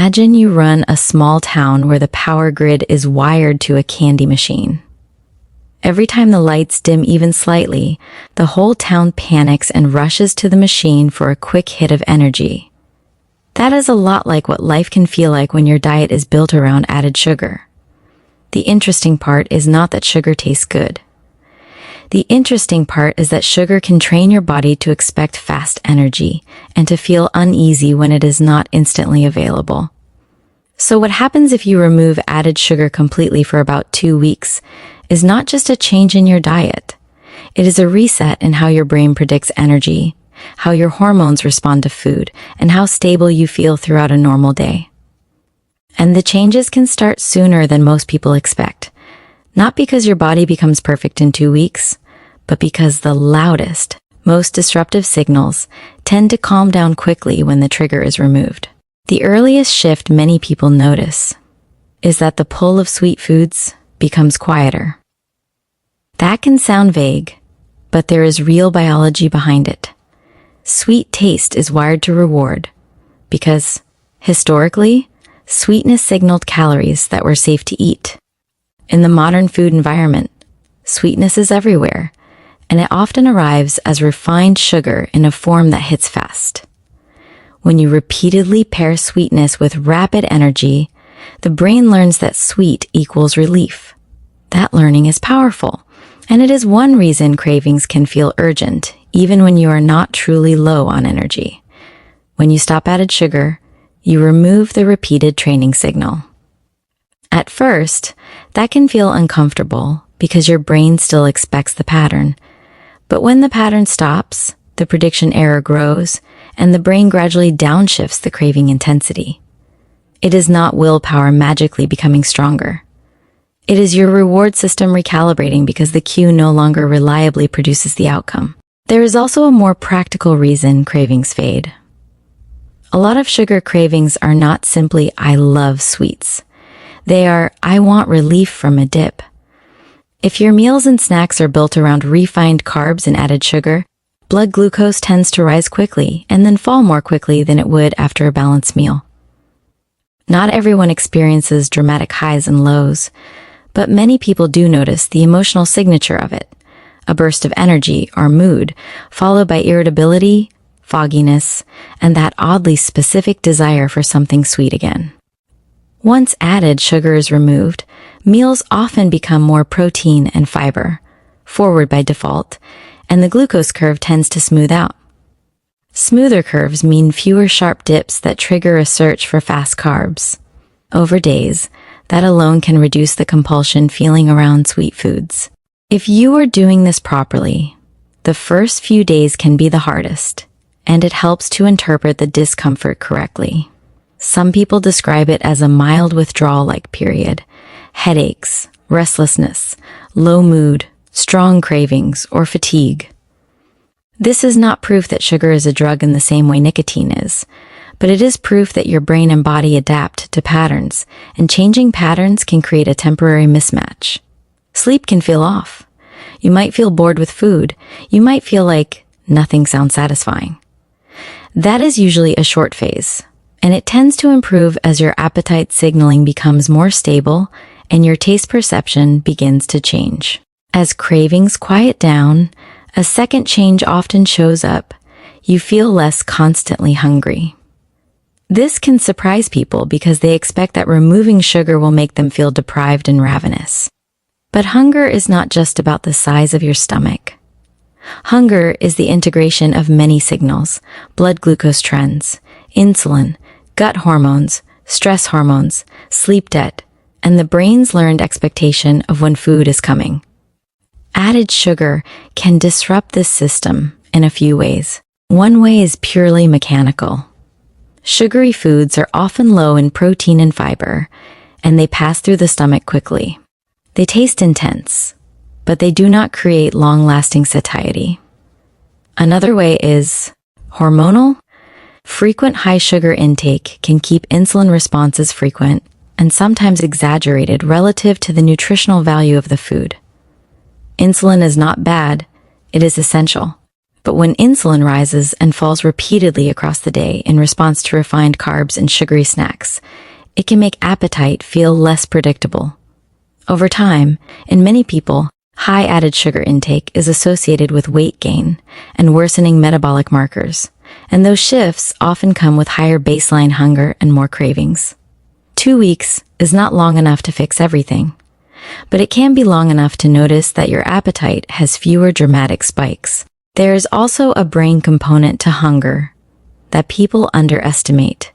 Imagine you run a small town where the power grid is wired to a candy machine. Every time the lights dim even slightly, the whole town panics and rushes to the machine for a quick hit of energy. That is a lot like what life can feel like when your diet is built around added sugar. The interesting part is not that sugar tastes good. The interesting part is that sugar can train your body to expect fast energy and to feel uneasy when it is not instantly available. So what happens if you remove added sugar completely for about 2 weeks is not just a change in your diet. It is a reset in how your brain predicts energy, how your hormones respond to food, and how stable you feel throughout a normal day. And the changes can start sooner than most people expect. Not because your body becomes perfect in 2 weeks, but because the loudest, most disruptive signals tend to calm down quickly when the trigger is removed. The earliest shift many people notice is that the pull of sweet foods becomes quieter. That can sound vague, but there is real biology behind it. Sweet taste is wired to reward because, historically, sweetness signaled calories that were safe to eat. In the modern food environment, sweetness is everywhere, and it often arrives as refined sugar in a form that hits fast. When you repeatedly pair sweetness with rapid energy, the brain learns that sweet equals relief. That learning is powerful, and it is one reason cravings can feel urgent, even when you are not truly low on energy. When you stop added sugar, you remove the repeated training signal. At first, that can feel uncomfortable because your brain still expects the pattern. But when the pattern stops, the prediction error grows, and the brain gradually downshifts the craving intensity. It is not willpower magically becoming stronger. It is your reward system recalibrating because the cue no longer reliably produces the outcome. There is also a more practical reason cravings fade. A lot of sugar cravings are not simply "I love sweets." They are "I want relief from a dip." If your meals and snacks are built around refined carbs and added sugar, blood glucose tends to rise quickly and then fall more quickly than it would after a balanced meal. Not everyone experiences dramatic highs and lows, but many people do notice the emotional signature of it, a burst of energy or mood, followed by irritability, fogginess, and that oddly specific desire for something sweet again. Once added sugar is removed, meals often become more protein and fiber, forward by default, and the glucose curve tends to smooth out. Smoother curves mean fewer sharp dips that trigger a search for fast carbs. Over days, that alone can reduce the compulsion feeling around sweet foods. If you are doing this properly, the first few days can be the hardest, and it helps to interpret the discomfort correctly. Some people describe it as a mild withdrawal-like period, headaches, restlessness, low mood, strong cravings, or fatigue. This is not proof that sugar is a drug in the same way nicotine is, but it is proof that your brain and body adapt to patterns, and changing patterns can create a temporary mismatch. Sleep can feel off. You might feel bored with food. You might feel like nothing sounds satisfying. That is usually a short phase, and it tends to improve as your appetite signaling becomes more stable and your taste perception begins to change. As cravings quiet down, a second change often shows up. You feel less constantly hungry. This can surprise people because they expect that removing sugar will make them feel deprived and ravenous. But hunger is not just about the size of your stomach. Hunger is the integration of many signals: blood glucose trends, insulin, gut hormones, stress hormones, sleep debt, and the brain's learned expectation of when food is coming. Added sugar can disrupt this system in a few ways. One way is purely mechanical. Sugary foods are often low in protein and fiber, and they pass through the stomach quickly. They taste intense, but they do not create long-lasting satiety. Another way is hormonal. Frequent high sugar intake can keep insulin responses frequent and sometimes exaggerated relative to the nutritional value of the food. Insulin is not bad, it is essential. But when insulin rises and falls repeatedly across the day in response to refined carbs and sugary snacks, it can make appetite feel less predictable. Over time, in many people, high added sugar intake is associated with weight gain and worsening metabolic markers, and those shifts often come with higher baseline hunger and more cravings. 2 weeks is not long enough to fix everything, but it can be long enough to notice that your appetite has fewer dramatic spikes. There is also a brain component to hunger that people underestimate.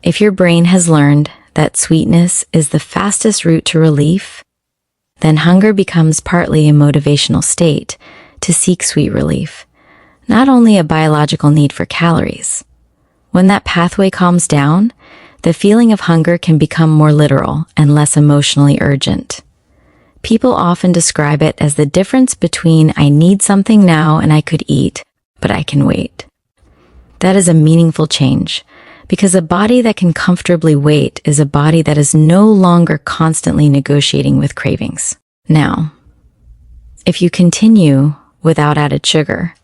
If your brain has learned that sweetness is the fastest route to relief, then hunger becomes partly a motivational state to seek sweet relief, not only a biological need for calories. When that pathway calms down, the feeling of hunger can become more literal and less emotionally urgent. People often describe it as the difference between I need something now and I could eat, but I can wait. That is a meaningful change, because a body that can comfortably wait is a body that is no longer constantly negotiating with cravings. Now, if you continue without added sugar,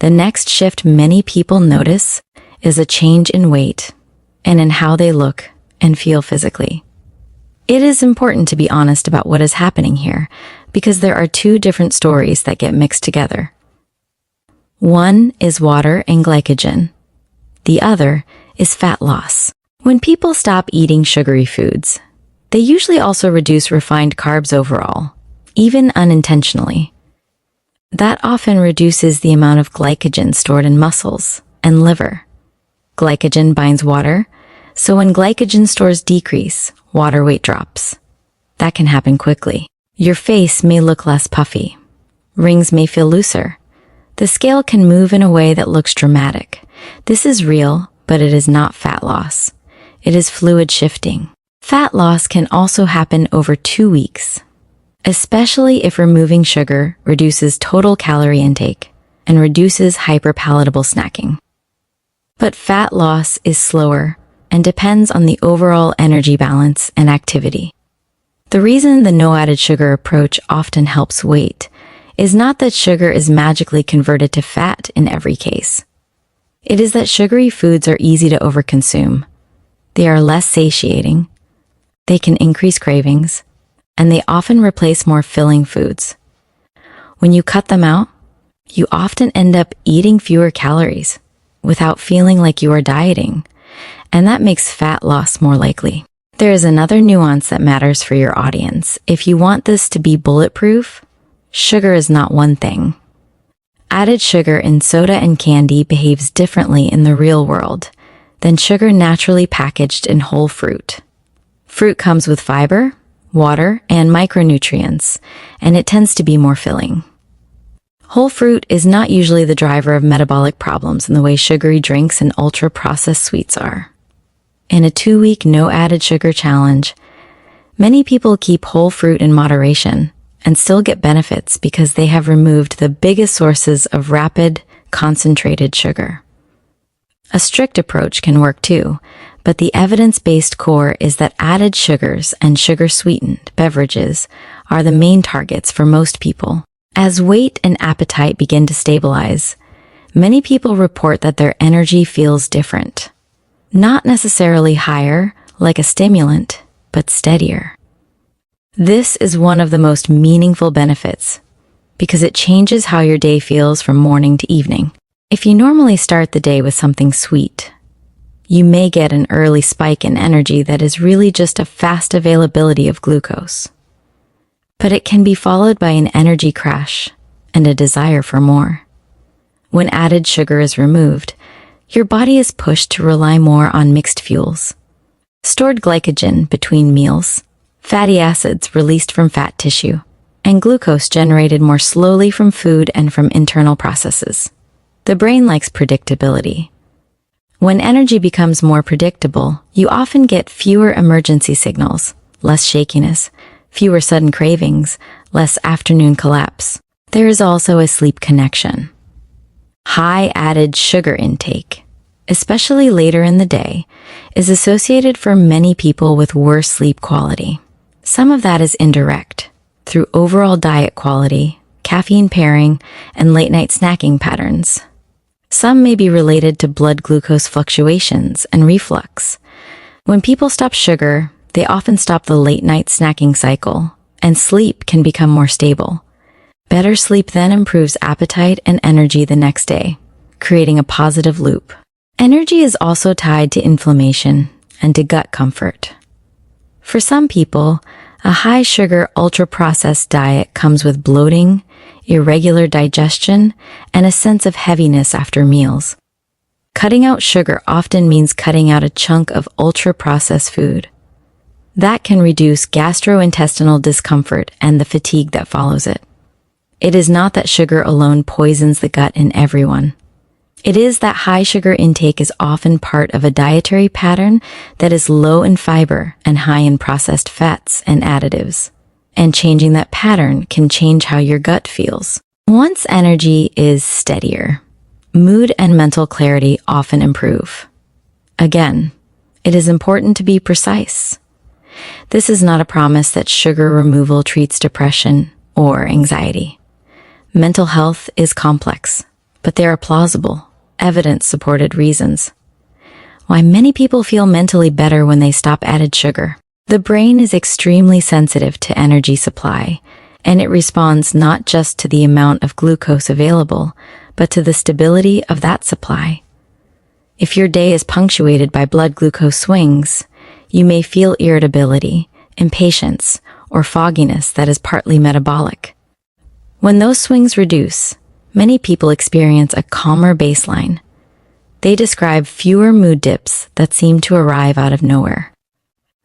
the next shift many people notice is a change in weight and in how they look and feel physically. It is important to be honest about what is happening here, because there are two different stories that get mixed together. One is water and glycogen. The other is fat loss. When people stop eating sugary foods, they usually also reduce refined carbs overall, even unintentionally. That often reduces the amount of glycogen stored in muscles and liver. Glycogen binds water, so when glycogen stores decrease, water weight drops. That can happen quickly. Your face may look less puffy. Rings may feel looser. The scale can move in a way that looks dramatic. This is real, but it is not fat loss. It is fluid shifting. Fat loss can also happen over 2 weeks, especially if removing sugar reduces total calorie intake and reduces hyperpalatable snacking. But fat loss is slower and depends on the overall energy balance and activity. The reason the no added sugar approach often helps weight is not that sugar is magically converted to fat in every case. It is that sugary foods are easy to overconsume. They are less satiating, they can increase cravings, and they often replace more filling foods. When you cut them out, you often end up eating fewer calories without feeling like you are dieting, and that makes fat loss more likely. There is another nuance that matters for your audience. If you want this to be bulletproof, sugar is not one thing. Added sugar in soda and candy behaves differently in the real world than sugar naturally packaged in whole fruit. Fruit comes with fiber, water, and micronutrients, and it tends to be more filling. Whole fruit is not usually the driver of metabolic problems in the way sugary drinks and ultra-processed sweets are. In a 2-week no added sugar challenge, many people keep whole fruit in moderation and still get benefits because they have removed the biggest sources of rapid, concentrated sugar. A strict approach can work too, but the evidence-based core is that added sugars and sugar-sweetened beverages are the main targets for most people. As weight and appetite begin to stabilize, many people report that their energy feels different. Not necessarily higher, like a stimulant, but steadier. This is one of the most meaningful benefits because it changes how your day feels from morning to evening. If you normally start the day with something sweet, you may get an early spike in energy that is really just a fast availability of glucose. But it can be followed by an energy crash and a desire for more. When added sugar is removed, your body is pushed to rely more on mixed fuels. Stored glycogen between meals, fatty acids released from fat tissue, and glucose generated more slowly from food and from internal processes. The brain likes predictability. When energy becomes more predictable, you often get fewer emergency signals, less shakiness, fewer sudden cravings, less afternoon collapse. There is also a sleep connection. High added sugar intake, especially later in the day, is associated for many people with worse sleep quality. Some of that is indirect, through overall diet quality, caffeine pairing, and late-night snacking patterns. Some may be related to blood glucose fluctuations and reflux. When people stop sugar, they often stop the late-night snacking cycle, and sleep can become more stable. Better sleep then improves appetite and energy the next day, creating a positive loop. Energy is also tied to inflammation and to gut comfort. For some people, a high-sugar, ultra-processed diet comes with bloating, irregular digestion, and a sense of heaviness after meals. Cutting out sugar often means cutting out a chunk of ultra-processed food. That can reduce gastrointestinal discomfort and the fatigue that follows it. It is not that sugar alone poisons the gut in everyone. It is that high sugar intake is often part of a dietary pattern that is low in fiber and high in processed fats and additives. And changing that pattern can change how your gut feels. Once energy is steadier, mood and mental clarity often improve. Again, it is important to be precise. This is not a promise that sugar removal treats depression or anxiety. Mental health is complex, but there are plausible, evidence-supported reasons why many people feel mentally better when they stop added sugar. The brain is extremely sensitive to energy supply, and it responds not just to the amount of glucose available, but to the stability of that supply. If your day is punctuated by blood glucose swings, you may feel irritability, impatience, or fogginess that is partly metabolic. When those swings reduce, many people experience a calmer baseline. They describe fewer mood dips that seem to arrive out of nowhere.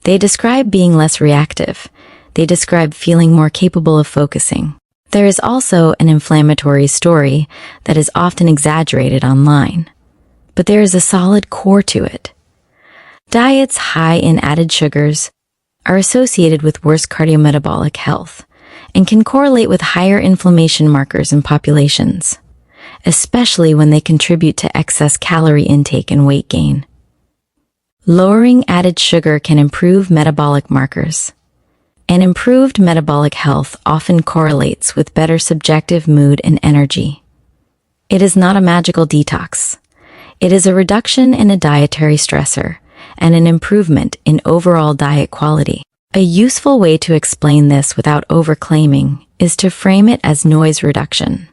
They describe being less reactive. They describe feeling more capable of focusing. There is also an inflammatory story that is often exaggerated online, but there is a solid core to it. Diets high in added sugars are associated with worse cardiometabolic health and can correlate with higher inflammation markers in populations, especially when they contribute to excess calorie intake and weight gain. Lowering added sugar can improve metabolic markers, and improved metabolic health often correlates with better subjective mood and energy. It is not a magical detox. It is a reduction in a dietary stressor and an improvement in overall diet quality. A useful way to explain this without overclaiming is to frame it as noise reduction.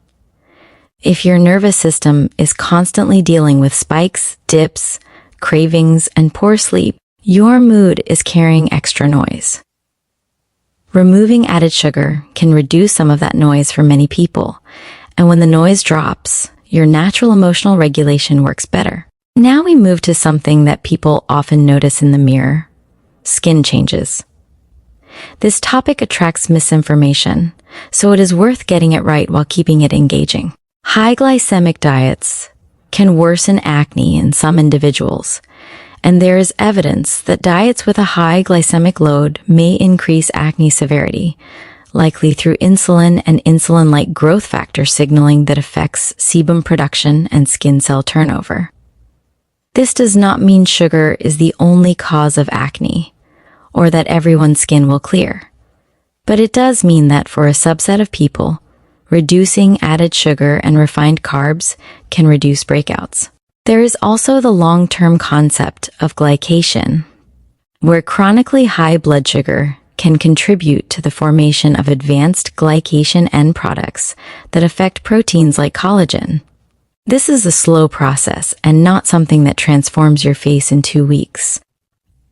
If your nervous system is constantly dealing with spikes, dips, cravings, and poor sleep, your mood is carrying extra noise. Removing added sugar can reduce some of that noise for many people, and when the noise drops, your natural emotional regulation works better. Now we move to something that people often notice in the mirror: skin changes. This topic attracts misinformation, so it is worth getting it right while keeping it engaging. High glycemic diets can worsen acne in some individuals, and there is evidence that diets with a high glycemic load may increase acne severity, likely through insulin and insulin-like growth factor signaling that affects sebum production and skin cell turnover. This does not mean sugar is the only cause of acne, or that everyone's skin will clear. But it does mean that for a subset of people, reducing added sugar and refined carbs can reduce breakouts. There is also the long-term concept of glycation, where chronically high blood sugar can contribute to the formation of advanced glycation end products that affect proteins like collagen. This is a slow process and not something that transforms your face in 2 weeks.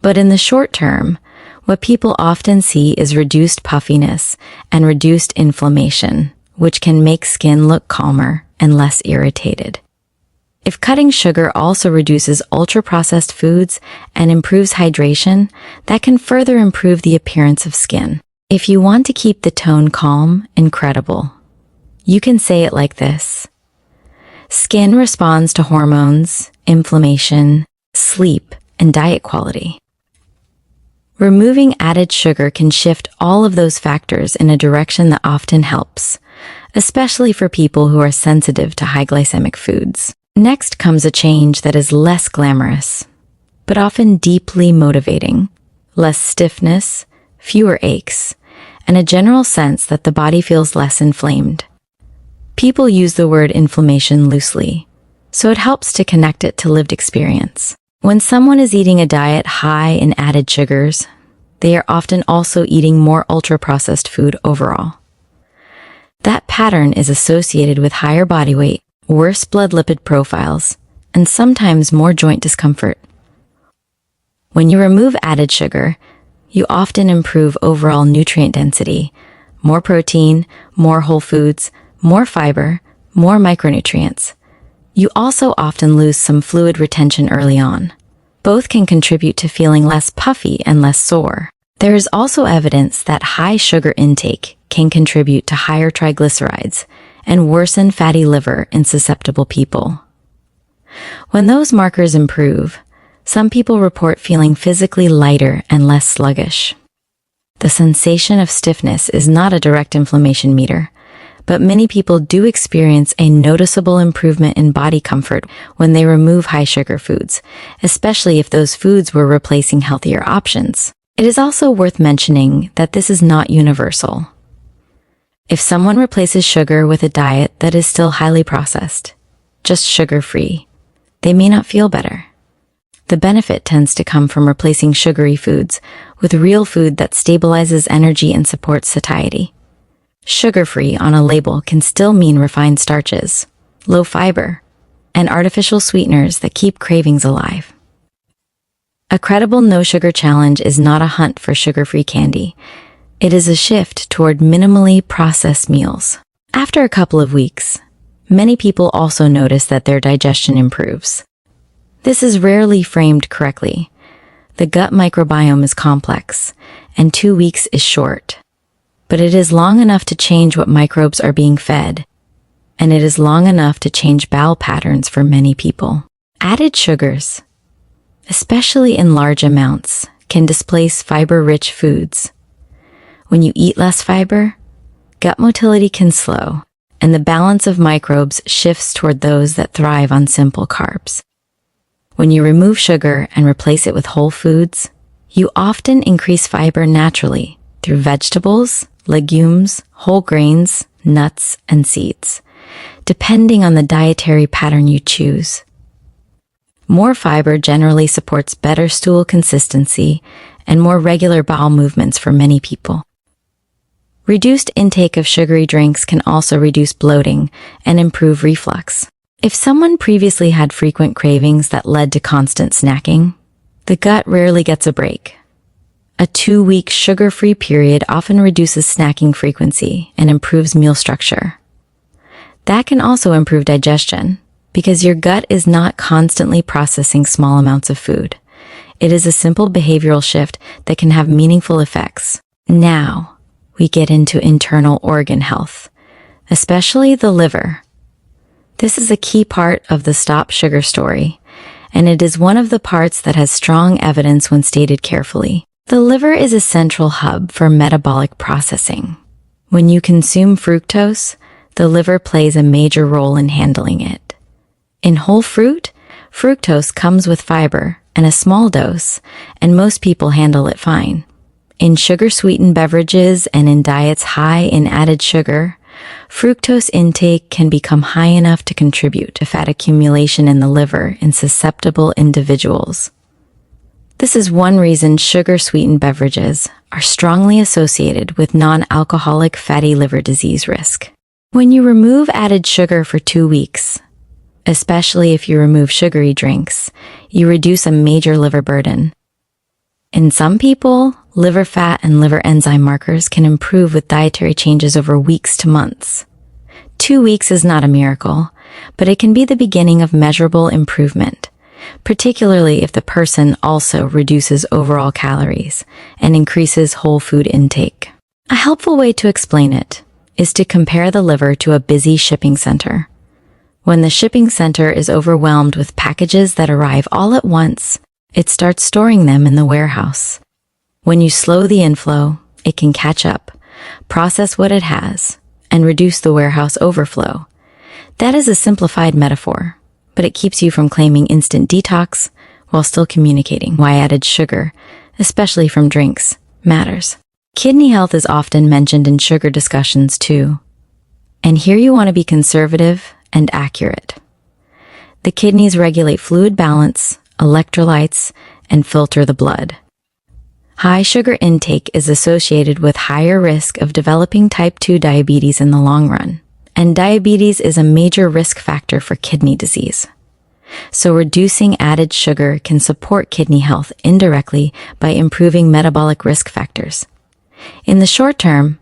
But in the short term, what people often see is reduced puffiness and reduced inflammation, which can make skin look calmer and less irritated. If cutting sugar also reduces ultra-processed foods and improves hydration, that can further improve the appearance of skin. If you want to keep the tone calm and credible, you can say it like this: skin responds to hormones, inflammation, sleep, and diet quality. Removing added sugar can shift all of those factors in a direction that often helps, especially for people who are sensitive to high glycemic foods. Next comes a change that is less glamorous, but often deeply motivating: less stiffness, fewer aches, and a general sense that the body feels less inflamed. People use the word inflammation loosely, so it helps to connect it to lived experience. When someone is eating a diet high in added sugars, they are often also eating more ultra-processed food overall. That pattern is associated with higher body weight, worse blood lipid profiles, and sometimes more joint discomfort. When you remove added sugar, you often improve overall nutrient density, more protein, more whole foods, more fiber, more micronutrients. You also often lose some fluid retention early on. Both can contribute to feeling less puffy and less sore. There is also evidence that high sugar intake can contribute to higher triglycerides and worsen fatty liver in susceptible people. When those markers improve, some people report feeling physically lighter and less sluggish. The sensation of stiffness is not a direct inflammation meter, but many people do experience a noticeable improvement in body comfort when they remove high-sugar foods, especially if those foods were replacing healthier options. It is also worth mentioning that this is not universal. If someone replaces sugar with a diet that is still highly processed, just sugar-free, they may not feel better. The benefit tends to come from replacing sugary foods with real food that stabilizes energy and supports satiety. Sugar-free on a label can still mean refined starches, low fiber, and artificial sweeteners that keep cravings alive. A credible no-sugar challenge is not a hunt for sugar-free candy. It is a shift toward minimally processed meals. After a couple of weeks, many people also notice that their digestion improves. This is rarely framed correctly. The gut microbiome is complex, and 2 weeks is short. But it is long enough to change what microbes are being fed, and it is long enough to change bowel patterns for many people. Added sugars, especially in large amounts, can displace fiber-rich foods. When you eat less fiber, gut motility can slow, and the balance of microbes shifts toward those that thrive on simple carbs. When you remove sugar and replace it with whole foods, you often increase fiber naturally through vegetables, legumes, whole grains, nuts, and seeds, depending on the dietary pattern you choose. More fiber generally supports better stool consistency and more regular bowel movements for many people. Reduced intake of sugary drinks can also reduce bloating and improve reflux. If someone previously had frequent cravings that led to constant snacking, the gut rarely gets a break. A 2-week sugar-free period often reduces snacking frequency and improves meal structure. That can also improve digestion because your gut is not constantly processing small amounts of food. It is a simple behavioral shift that can have meaningful effects. Now, we get into internal organ health, especially the liver. This is a key part of the Stop Sugar story, and it is one of the parts that has strong evidence when stated carefully. The liver is a central hub for metabolic processing. When you consume fructose, the liver plays a major role in handling it. In whole fruit, fructose comes with fiber and a small dose, and most people handle it fine. In sugar-sweetened beverages and in diets high in added sugar, fructose intake can become high enough to contribute to fat accumulation in the liver in susceptible individuals. This is one reason sugar-sweetened beverages are strongly associated with non-alcoholic fatty liver disease risk. When you remove added sugar for 2 weeks, especially if you remove sugary drinks, you reduce a major liver burden. In some people, liver fat and liver enzyme markers can improve with dietary changes over weeks to months. 2 weeks is not a miracle, but it can be the beginning of measurable improvement, particularly if the person also reduces overall calories and increases whole food intake. A helpful way to explain it is to compare the liver to a busy shipping center. When the shipping center is overwhelmed with packages that arrive all at once, it starts storing them in the warehouse. When you slow the inflow, it can catch up, process what it has, and reduce the warehouse overflow. That is a simplified metaphor, but it keeps you from claiming instant detox while still communicating why added sugar, especially from drinks, matters. Kidney health is often mentioned in sugar discussions too. And here you want to be conservative and accurate. The kidneys regulate fluid balance, electrolytes, and filter the blood. High sugar intake is associated with higher risk of developing type 2 diabetes in the long run, and diabetes is a major risk factor for kidney disease. So reducing added sugar can support kidney health indirectly by improving metabolic risk factors. In the short term,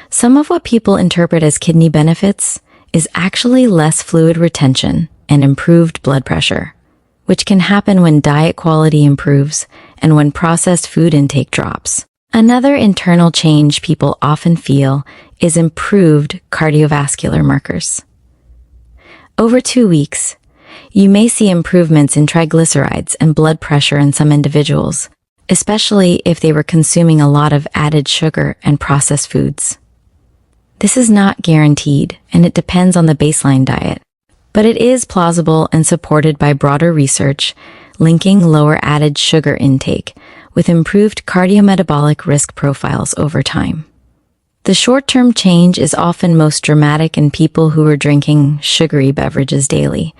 some of what people interpret as kidney benefits is actually less fluid retention and improved blood pressure, which can happen when diet quality improves and when processed food intake drops. Another internal change people often feel is improved cardiovascular markers. Over 2 weeks, you may see improvements in triglycerides and blood pressure in some individuals, especially if they were consuming a lot of added sugar and processed foods. This is not guaranteed, and it depends on the baseline diet, but it is plausible and supported by broader research linking lower added sugar intake with improved cardiometabolic risk profiles over time. The short-term change is often most dramatic in people who are drinking sugary beverages daily,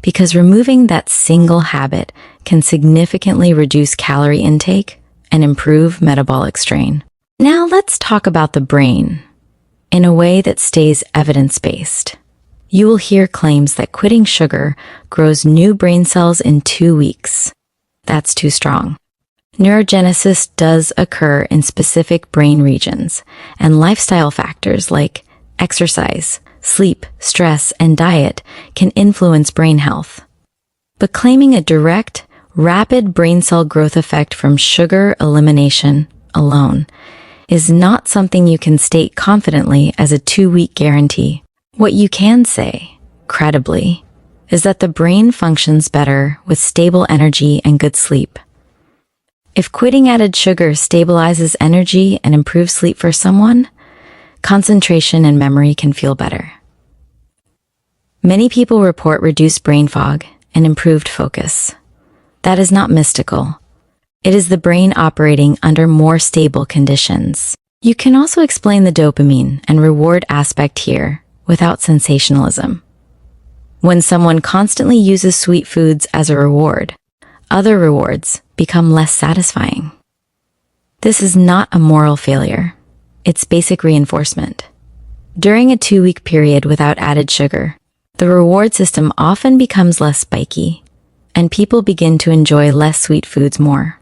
because removing that single habit can significantly reduce calorie intake and improve metabolic strain. Now let's talk about the brain in a way that stays evidence-based. You will hear claims that quitting sugar grows new brain cells in 2 weeks. That's too strong. Neurogenesis does occur in specific brain regions, and lifestyle factors like exercise, sleep, stress, and diet can influence brain health. But claiming a direct, rapid brain cell growth effect from sugar elimination alone is not something you can state confidently as a 2-week guarantee. What you can say, credibly, is that the brain functions better with stable energy and good sleep. If quitting added sugar stabilizes energy and improves sleep for someone, concentration and memory can feel better. Many people report reduced brain fog and improved focus. That is not mystical. It is the brain operating under more stable conditions. You can also explain the dopamine and reward aspect here without sensationalism. When someone constantly uses sweet foods as a reward, other rewards become less satisfying. This is not a moral failure. It's basic reinforcement. During a 2-week period without added sugar, the reward system often becomes less spiky, and people begin to enjoy less sweet foods more.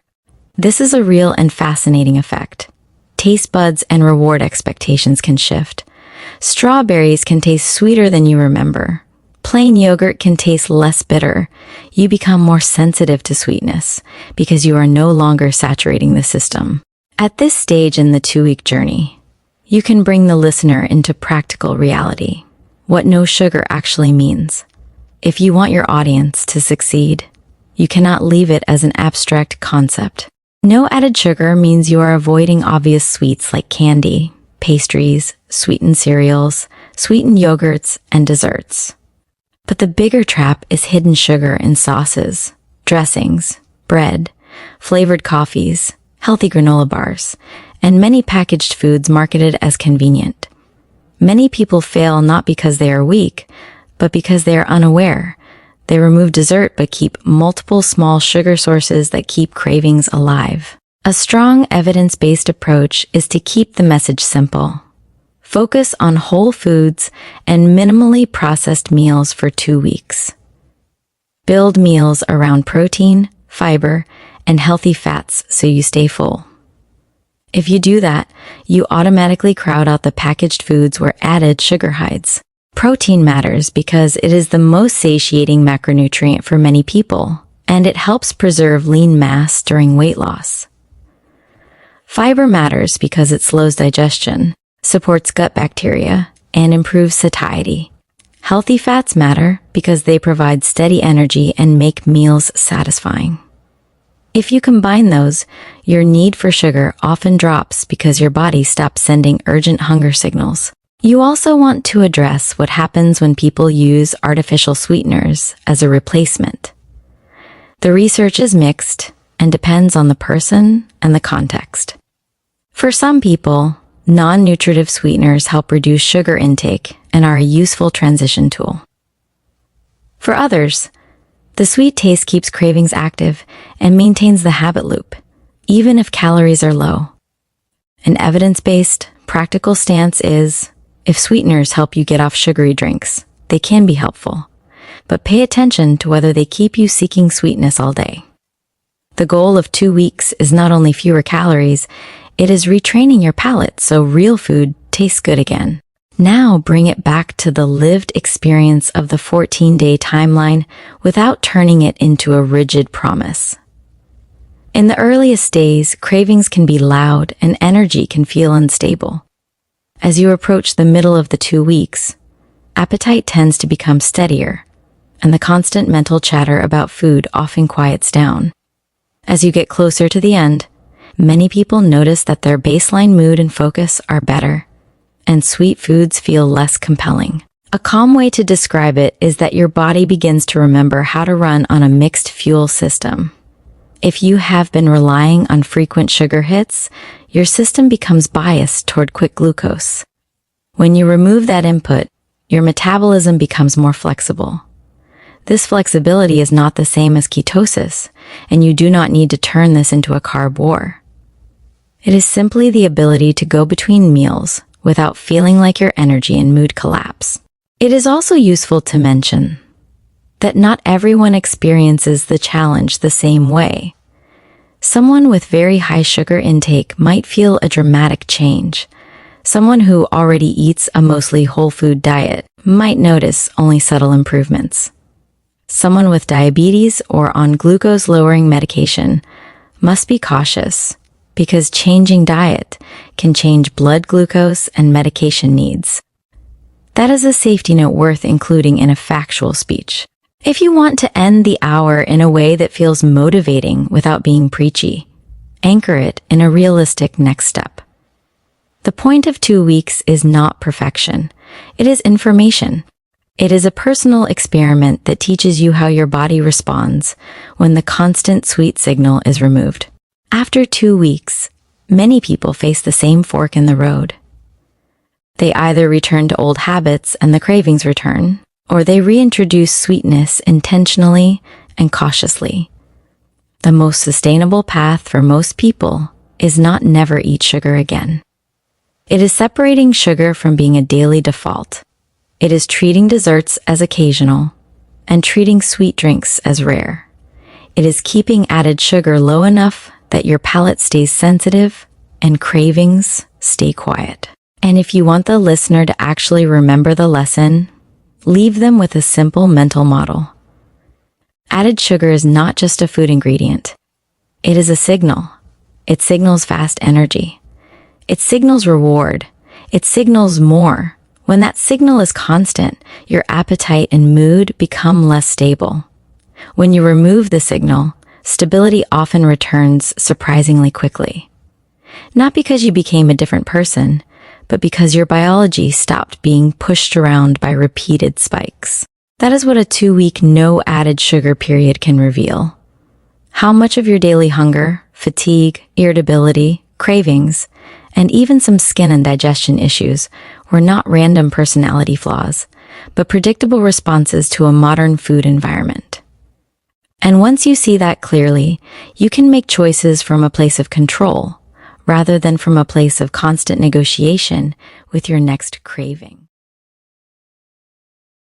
This is a real and fascinating effect. Taste buds and reward expectations can shift. Strawberries can taste sweeter than you remember. Plain yogurt can taste less bitter. You become more sensitive to sweetness because you are no longer saturating the system. At this stage in the 2-week journey, you can bring the listener into practical reality, what no sugar actually means. If you want your audience to succeed, you cannot leave it as an abstract concept. No added sugar means you are avoiding obvious sweets like candy, pastries, sweetened cereals, sweetened yogurts, and desserts. But the bigger trap is hidden sugar in sauces, dressings, bread, flavored coffees, healthy granola bars, and many packaged foods marketed as convenient. Many people fail not because they are weak, but because they are unaware. They remove dessert but keep multiple small sugar sources that keep cravings alive. A strong evidence-based approach is to keep the message simple. Focus on whole foods and minimally processed meals for 2 weeks. Build meals around protein, fiber, and healthy fats so you stay full. If you do that, you automatically crowd out the packaged foods where added sugar hides. Protein matters because it is the most satiating macronutrient for many people, and it helps preserve lean mass during weight loss. Fiber matters because it slows digestion, supports gut bacteria, and improves satiety. Healthy fats matter because they provide steady energy and make meals satisfying. If you combine those, your need for sugar often drops because your body stops sending urgent hunger signals. You also want to address what happens when people use artificial sweeteners as a replacement. The research is mixed and depends on the person and the context. For some people, Non-nutritive sweeteners help reduce sugar intake and are a useful transition tool. For others, the sweet taste keeps cravings active and maintains the habit loop, even if calories are low. An evidence-based, practical stance is, if sweeteners help you get off sugary drinks, they can be helpful, but pay attention to whether they keep you seeking sweetness all day. The goal of 2 weeks is not only fewer calories, it is retraining your palate so real food tastes good again. Now bring it back to the lived experience of the 14-day timeline without turning it into a rigid promise. In the earliest days, cravings can be loud and energy can feel unstable. As you approach the middle of the 2 weeks, appetite tends to become steadier, and the constant mental chatter about food often quiets down. As you get closer to the end, many people notice that their baseline mood and focus are better, and sweet foods feel less compelling. A calm way to describe it is that your body begins to remember how to run on a mixed fuel system. If you have been relying on frequent sugar hits, your system becomes biased toward quick glucose. When you remove that input, your metabolism becomes more flexible. This flexibility is not the same as ketosis, and you do not need to turn this into a carb war. It is simply the ability to go between meals without feeling like your energy and mood collapse. It is also useful to mention that not everyone experiences the challenge the same way. Someone with very high sugar intake might feel a dramatic change. Someone who already eats a mostly whole food diet might notice only subtle improvements. Someone with diabetes or on glucose-lowering medication must be cautious because changing diet can change blood glucose and medication needs. That is a safety note worth including in a factual speech. If you want to end the hour in a way that feels motivating without being preachy, anchor it in a realistic next step. The point of 2 weeks is not perfection. It is information. It is a personal experiment that teaches you how your body responds when the constant sweet signal is removed. After 2 weeks, many people face the same fork in the road. They either return to old habits and the cravings return, or they reintroduce sweetness intentionally and cautiously. The most sustainable path for most people is not never eat sugar again. It is separating sugar from being a daily default. It is treating desserts as occasional and treating sweet drinks as rare. It is keeping added sugar low enough that your palate stays sensitive and cravings stay quiet. And if you want the listener to actually remember the lesson, leave them with a simple mental model. Added sugar is not just a food ingredient. It is a signal. It signals fast energy. It signals reward. It signals more. When that signal is constant, your appetite and mood become less stable. When you remove the signal, stability often returns surprisingly quickly. Not because you became a different person, but because your biology stopped being pushed around by repeated spikes. That is what a 2-week no added sugar period can reveal. How much of your daily hunger, fatigue, irritability, cravings, and even some skin and digestion issues were not random personality flaws, but predictable responses to a modern food environment. And once you see that clearly, you can make choices from a place of control, rather than from a place of constant negotiation with your next craving.